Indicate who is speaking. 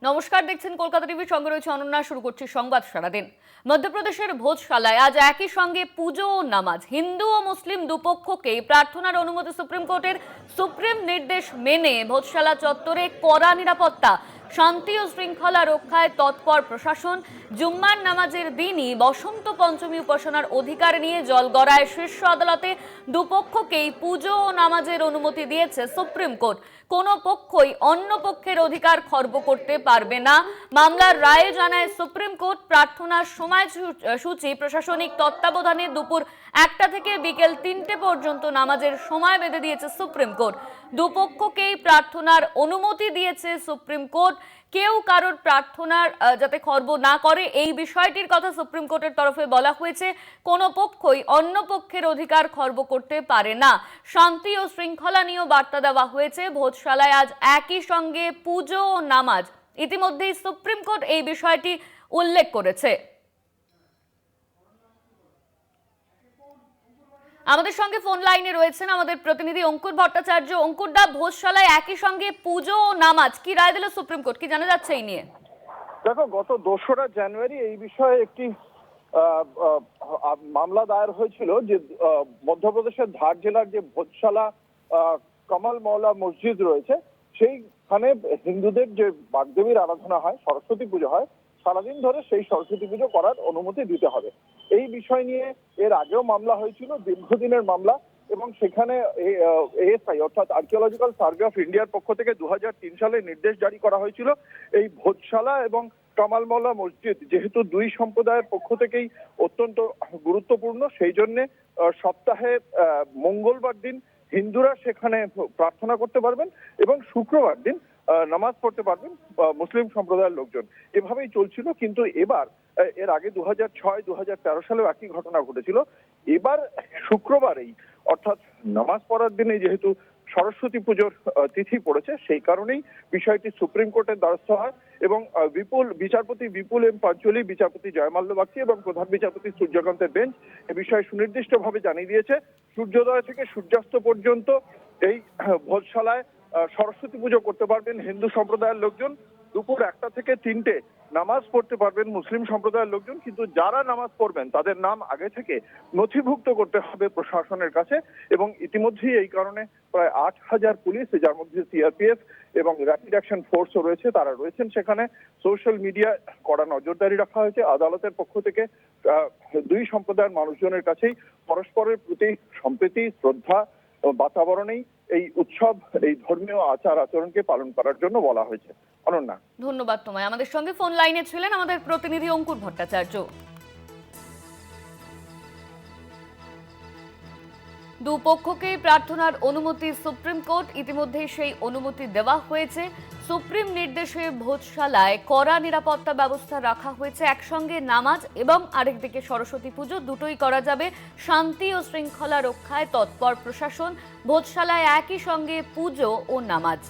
Speaker 1: নমস্কার, দেখছেন কলকাতা টিভি, সঙ্গে রয়েছে অনন্যা। শুরু করছি সংবাদ সারাদিন। মধ্যপ্রদেশের ভোজশালায় আজ একই সঙ্গে পুজো ও নামাজ। হিন্দু ও মুসলিম দুপক্ষকে প্রার্থনার অনুমতি সুপ্রিম কোর্টের। সুপ্রিম নির্দেশ মেনে ভোজশালা চত্বরে কড়া নিরাপত্তা, শান্তি ও শৃঙ্খলা রক্ষায় তৎপর প্রশাসন। জুম্মার নামাজের দিনই বসন্ত পঞ্চমী উপাসনার অধিকার নিয়ে জলগড়ায় শীর্ষ আদালতে দুপক্ষকেই পুজো ও নামাজের অনুমতি দিয়েছে সুপ্রিম কোর্ট। কোনো পক্ষই অন্য পক্ষের অধিকার খর্ব করতে পারবে না। মামলার রায়ে জানায় সুপ্রিম কোর্ট, প্রার্থনার সময়সূচি প্রশাসনিক তত্ত্বাবধানে দুপুর 1টা থেকে বিকেল 3টে পর্যন্ত নামাজের সময় বেঁধে দিয়েছে সুপ্রিম কোর্ট। দুপক্ষকেই প্রার্থনার অনুমতি দিয়েছে সুপ্রিম কোর্ট। কেউ কারোর প্রার্থনার যাতে খর্ব না করে, এই বিষয়টির কথা সুপ্রিম কোর্টের তরফে বলা হয়েছে। কোনো পক্ষই অন্য পক্ষের অধিকার খর্ব করতে পারে না। শান্তি ও শৃঙ্খলা নিয়েও বার্তা দেওয়া হয়েছে। ভোজশালায় আজ একই সঙ্গে পুজো ও নামাজ। ইতিমধ্যেই সুপ্রিম কোর্ট এই বিষয়টি উল্লেখ করেছে। আমাদের সঙ্গে ফোন লাইনে রয়েছেন আমাদের প্রতিনিধি অঙ্কুর ভট্টাচার্য। অঙ্কুরদা, ভোজশালায় একই সঙ্গে পুজো ও নামাজ, কি রায় দিল সুপ্রিম কোর্ট, কি জানা যাচ্ছে এই নিয়ে?
Speaker 2: দেখো, গত 2রা জানুয়ারি এই বিষয়ে একটি মামলা দায়ের হয়েছিল যে মধ্যপ্রদেশের ধার জেলার যে ভোজশালা কমল মৌলা মসজিদ রয়েছে, সেইখানে হিন্দুদের যে বাগদেবীর আরাধনা হয়, সরস্বতী পুজো হয়, সারাদিন ধরে সেই সরস্বতী পুজো করার অনুমতি দিতে হবে। এই বিষয় নিয়ে এর আগেও মামলা হয়েছিল, দীর্ঘদিনের মামলা, এবং সেখানে এএসআই অর্থাৎ আর্কিওলজিক্যাল সার্ভে অফ ইন্ডিয়ার পক্ষ থেকে 2003 সালে নির্দেশ জারি করা হয়েছিল এই ভোজশালা এবং কামাল মৌলা মসজিদ যেহেতু দুই সম্প্রদায়ের পক্ষ থেকেই অত্যন্ত গুরুত্বপূর্ণ, সেই জন্য সপ্তাহে মঙ্গলবার দিন হিন্দুরা সেখানে প্রার্থনা করতে পারবেন এবং শুক্রবার দিন নামাজ পড়তে পারবেন মুসলিম সম্প্রদায়ের লোকজন। এভাবেই চলছিল, কিন্তু এবার এর আগে 2006, 2013 সালেও একই ঘটনা ঘটেছিল। এবার শুক্রবারেই অর্থাৎ নামাজ পড়ার দিনে যেহেতু সরস্বতী পুজোর তিথি পড়েছে, সেই কারণেই বিষয়টি সুপ্রিম কোর্টের দ্বারস্থ হয় এবং বিচারপতি বিপুল এম পাঞ্চলি, বিচারপতি জয়মাল্য বাগচি এবং প্রধান বিচারপতি সূর্যকান্তের বেঞ্চ এ বিষয়ে সুনির্দিষ্টভাবে জানিয়ে দিয়েছে, সূর্যোদয় থেকে সূর্যাস্ত পর্যন্ত এই ভোজশালায় সরস্বতী পুজো করতে পারবেন হিন্দু সম্প্রদায়ের লোকজন। দুপুর 1টা থেকে 3টে নামাজ পড়তে পারবেন মুসলিম সম্প্রদায়ের লোকজন, কিন্তু যারা নামাজ পড়বেন তাদের নাম আগে থেকে নথিভুক্ত করতে হবে প্রশাসনের কাছে। এবং ইতিমধ্যেই এই কারণে প্রায় 8000 পুলিশ, যার মধ্যে সিআরপিএফ এবং র্যাপিড অ্যাকশন ফোর্সও রয়েছে, তারা রয়েছেন সেখানে। সোশ্যাল মিডিয়া কড়া নজরদারি রাখা হয়েছে। আদালতের পক্ষ থেকে দুই সম্প্রদায়ের মানুষজনের কাছেই পরস্পরের প্রতি সম্প্রীতি, শ্রদ্ধা বাতাবরণেই এই উৎসব, এই ধর্মীয় আচার আচরণকে পালন করার জন্য বলা হয়েছে। অনন্যা,
Speaker 1: ধন্যবাদ তোমায়। আমাদের সঙ্গে ফোন লাইনে ছিলেন আমাদের প্রতিনিধি অঙ্কুর ভট্টাচার্য। দুপক্ষকে প্রার্থনার অনুমতি সুপ্রিম কোর্ট, ইতিমধ্যেই সেই অনুমতি দেওয়া হয়েছে। সুপ্রিম নির্দেশে ভোজশালায় কড়া নিরাপত্তা ব্যবস্থা রাখা হয়েছে। একসঙ্গে নামাজ এবং আরেকদিকে সরস্বতী পুজো দুটোই করা যাবে। শান্তি ও শৃঙ্খলা রক্ষায় তৎপর প্রশাসন। ভোজশালায় একই সঙ্গে পুজো ও নামাজ।